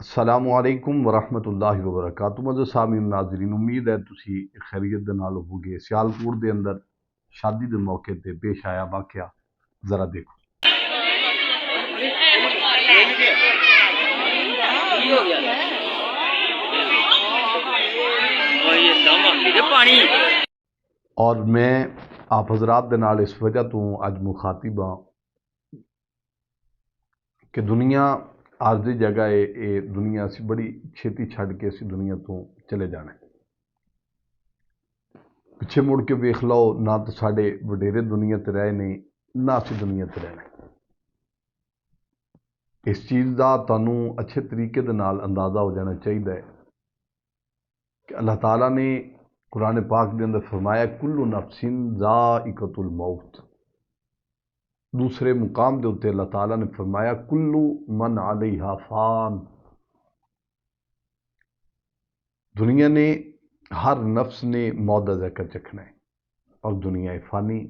अस्सलामुअलैकुम वरहमतुल्लाहि वबरकातुहू। मज़ो सामीन नाज़रीन, उम्मीद है तुसी खैरियत दे नाल होवोगे। सियालकोट दे अंदर शादी दे मौके ते पेश आया वाकया जरा देखो। और मैं आप हजरात दे नाल इस वजह तो अज मुखातिब हाँ कि दुनिया आरजी जगह है। ये दुनिया असी बड़ी छेती छड़ के असी दुनिया तो चले जाना है। पिछे मुड़ के वेख लो, ना तो साढ़े वडेरे दुनिया ते रहे ने, ना असी दुनिया ते रहना। इस चीज़ का तुहानू अच्छे तरीके दे नाल अंदाज़ा हो जाना चाहिए कि अल्लाह ताला ने कुरान पाक के अंदर फरमाया कुल्लु नफ्सिन ज़ाइक़तुल मौत। दूसरे मुकाम के उत्ते अल्लाह ताला ने फरमाया कुल्लु मन अलैहा फ़ान। दुनिया ने हर नफ्स ने मौत का ज़ायका चखना है और दुनिया फानी।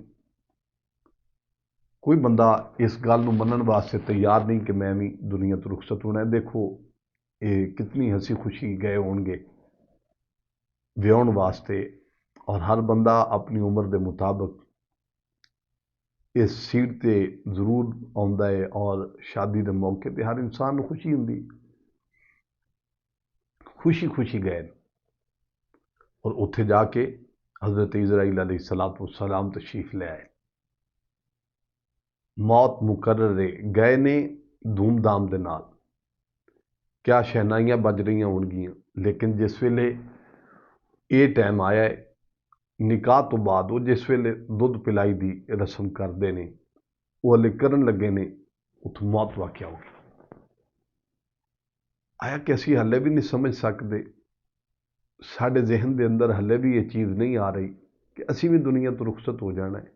कोई बंदा इस गल मनन वास्ते तैयार नहीं कि मैं भी दुनिया तो रुखसत होना है। देखो ये कितनी हसी खुशी गए होंगे व्याहण वास्ते, और हर बंदा अपनी उम्र के मुताबिक इस सीट ते जरूर आता है। और शादी के मौके पर हर इंसान को खुशी होंगी, खुशी खुशी गए और उत्थे जाके हज़रत इज़राइल अलैहिस्सलाम तशरीफ ले आए। मौत मुकर्रर गए ने धूमधाम के नाल, क्या शहनाइयाँ बज रही होंगियां, लेकिन जिस वेले ये टाइम आया है निकाह तो बाद वो जिस वेले दुध पिलाई की रस्म करते हैं वो हले करन लगे ने, उत मौत वाक़या हो गई। आया कि असी हले भी नहीं समझ सकते, साढ़े जहन के अंदर हले भी ये चीज़ नहीं आ रही कि असी भी दुनिया तो रुखसत हो जाना है।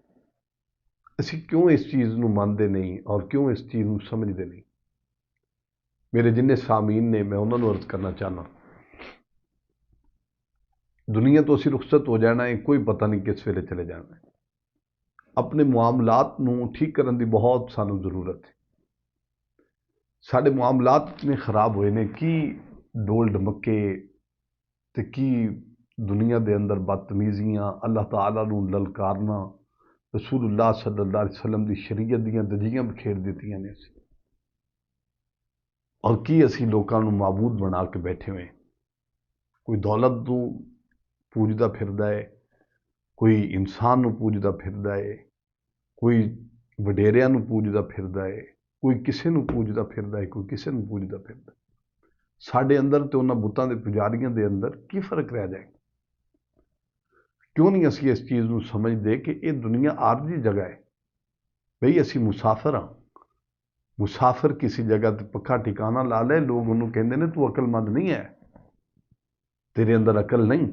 असी क्यों इस चीज़ को मानते नहीं और क्यों इस चीज़ को समझते नहीं। मेरे जिन्ने सामीन ने मैं उन्होंने अर्ज करना चाहना, दुनिया तो असी रुखसत हो जाना है, कोई पता नहीं किस वेले चले जाना है। अपने मामलात नूं ठीक करने की बहुत सानू जरूरत है। साढ़े मामलात इतने खराब हुए ने कि डोल डमके ते की दुनिया के अंदर बदतमीजियां, अल्लाह ताला नूं ललकारना, रसूलुल्लाह सल्लल्लाहु अलैहि वसल्लम की शरीयत दीयां दजियां बखेर दित्तियां ने असी, और की असी लोगों को माबूद बना के बैठे हुए। कोई दौलत नूं पूजदा फिरदा है, कोई इंसान नूं पूजदा फिरदा है, कोई वडेरियां नूं पूजदा फिरदा है, कोई किसी नूं पूजदा फिरदा है, कोई किसी नूं पूजदा फिरदा। साढ़े अंदर तो उन्होंने बुतों के पुजारियों के अंदर की फर्क रह जाए। क्यों नहीं असी इस चीज़ को समझते कि ये दुनिया आरजी जगह है। बई असी मुसाफिर हाँ, मुसाफिर किसी जगह पर पक्का ठिकाना ला ले, लोग उन्होंने कहते हैं तू अकलमंद नहीं है, तेरे अंदर अकल नहीं,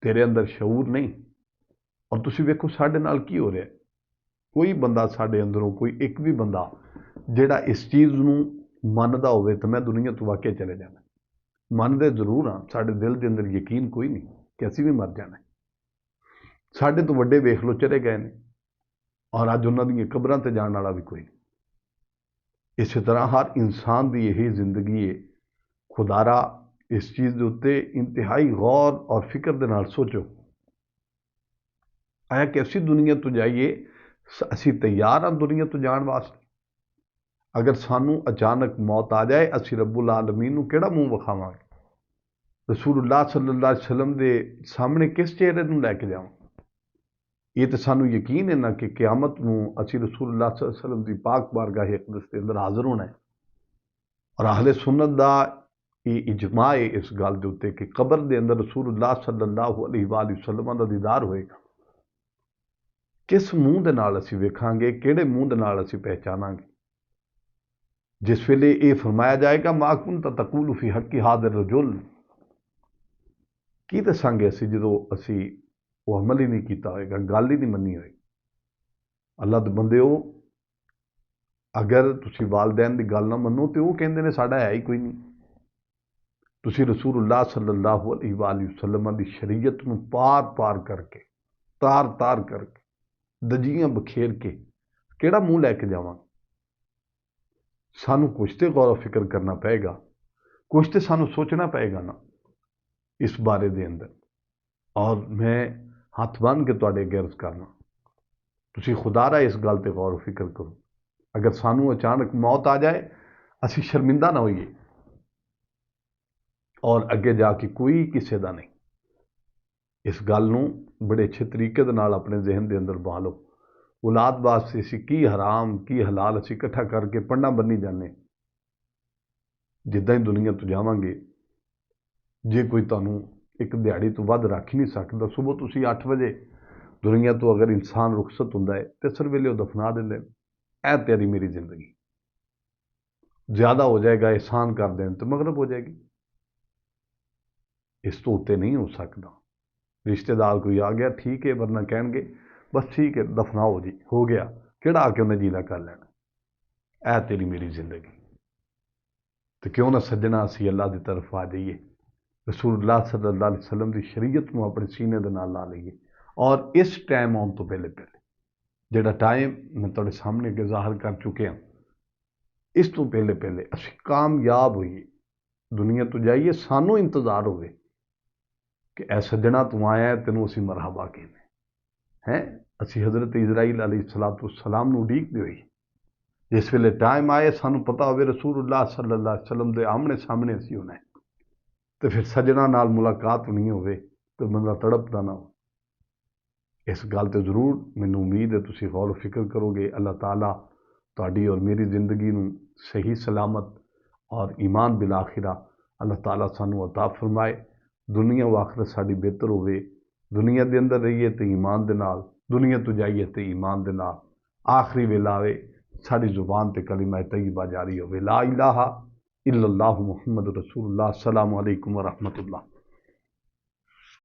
तेरे अंदर शऊर नहीं। और तुसी वेखो साढ़े नाल की हो रहा है। कोई बंदा साढ़े अंदरों कोई एक भी बंदा जिहड़ा इस चीज़ को मानता हो तो मैं दुनिया तो वाकई चले जाना, मानते जरूर हाँ, साढ़े दिल के अंदर यकीन कोई नहीं कि असी भी मर जाना। साढ़े तो वड्डे वेख लो चले गए ने, और अज उन्होंने कब्रां ते जाने वाला भी कोई नहीं। इस तरह हर इंसान की यही जिंदगी है। खुदारा इस चीज़ के उत्ते इंतहाई गौर और फिक्र के नाल सोचो। आया कि असी दुनिया तो जाइए, असी तैयार हाँ दुनिया तो जाने वास्ते। अगर सानू अचानक मौत आ जाए, असी रब्बुल आलमीन नूं किहड़ा मूँह विखावांगे, रसूलुल्लाह सल्लल्लाहु अलैहि वसल्लम के सामने किस चेहरे नूं लैके जावां। ये तो सानू यकीन है ना कि क्यामत नूं असी रसूलुल्लाह सल्लल्लाहु अलैहि वसल्लम की पाक बारगाह अक़दस के अंदर हाज़र होना है। और अहले सुन्नत का ये इजमा है इस गल के उत्ते कि कबर के अंदर रसूलुल्लाह सल्लल्लाहु अलैहि वसल्लम का दीदार होएगा। किस मूँह के नाल असी वेखांगे, किहड़े मूँह के नाल असी पहचानांगे। जिस वेले ये फरमाया जाएगा मा कुन्त तक़ूलु फ़ी हक़्क़ि हाज़िर रजुल, की दसांगे असी जो असी वो अमल ही नहीं किया होगा, गल ही नहीं मनी होगी। अल्लाह दे बंदेओ, अगर तुसी वालदैन की गल ना मनो तो वो कहते हैं साडा है ही कोई नहीं। तुसी रसूलुल्लाह सल्लल्लाहु अलैहि वसल्लम की शरीयत नूं पार पार करके, तार तार करके, दजियां बखेर के किहड़ा मूँह लैके जावां। सानू कुछ तो गौर फिक्र करना पेगा कुछ तो सानू सोचना पेगा ना इस बारे दे अंदर। और मैं हथ बन के तुहाडे अगे अर्ज करना, तुसीं खुदारा इस गल ते गौर फिक्र करो। अगर सानू अचानक मौत आ जाए, असीं शर्मिंदा ना होइए और अगे जाके कोई किसी का नहीं। इस गल नूं बड़े अच्छे तरीके दे नाल अपने जहन के अंदर बहा लो। औलाद वास्ते असीं की हराम की हलाल असीं इकट्ठा करके पन्ना बन्नी जाने। जिद्दां ही दुनिया तो जावांगे, जे कोई तुहानूं एक दिहाड़ी तो वध रख ही नहीं सकता, सुबह तुसीं 8 बजे दुनिया तो अगर इंसान रुखसत हुंदा है तो सर वेले दफना देंदे। ऐ तेरी मेरी जिंदगी ज़्यादा हो जाएगा, एहसान कर दें तो मगरब हो जाएगी। इस तो उत्ते नहीं हो सकता। रिश्तेदार कोई आ गया ठीक है, वरना कहेंगे बस ठीक है दफनाओ जी, हो गया, किहड़ा आके उन्हें जीना कर लेना। ऐ तेरी मेरी जिंदगी। तो क्यों ना सज्जना असीं अल्लाह की तरफ आ जाइए, रसूलुल्लाह सल्लल्लाहु अलैहि वसल्लम की शरीयत में अपने सीने के नाल ला लईए। और इस टाइम आने तो पहले पहले जिहड़ा टाइम मैं तुहाडे सामने अगे जाहिर कर चुके हैं, इस तो पहले पहले असीं कामयाब होइए, दुनिया तो जाइए, सानू इंतजार होवे कि ऐ सज्जना तू आया, तेनों असीं मरहबा कहने हैं। असीं हज़रत इजराइल अलैहिस्सलातु वस्सलाम नूं उडीकदे होइए, जिस वेले टाइम आए सानू पता होवे रसूलुल्लाह सल्लल्लाहु अलैहि वसल्लम दे आमने सामने असीं होना है, तो फिर सज्जना नाल मुलाकात होनी होवे तो बंदा तड़पदा ना हो। इस गल ते जरूर मैनूं उम्मीद है तुसीं गौर फिक्र करोगे। अल्लाह ताला तुहाडी और मेरी जिंदगी नूं सही सलामत और ईमान बिल आखिरा अल्लाह ताला सानू अता फरमाए। दुनिया व आखिरत साडी बेहतर होवे। दुनिया दे अंदर रहिए तो ईमान दे नाल, दुनिया तो जाइए तो ईमान दे नाल। आखिरी वेला आवे साडी जुबान ते कलिमा तय्यबा जारी होवे, ला इलाहा इल्लल्लाहु मुहम्मद रसूलुल्लाह। अस्सलामु अलैकुम व रहमतुल्लाह।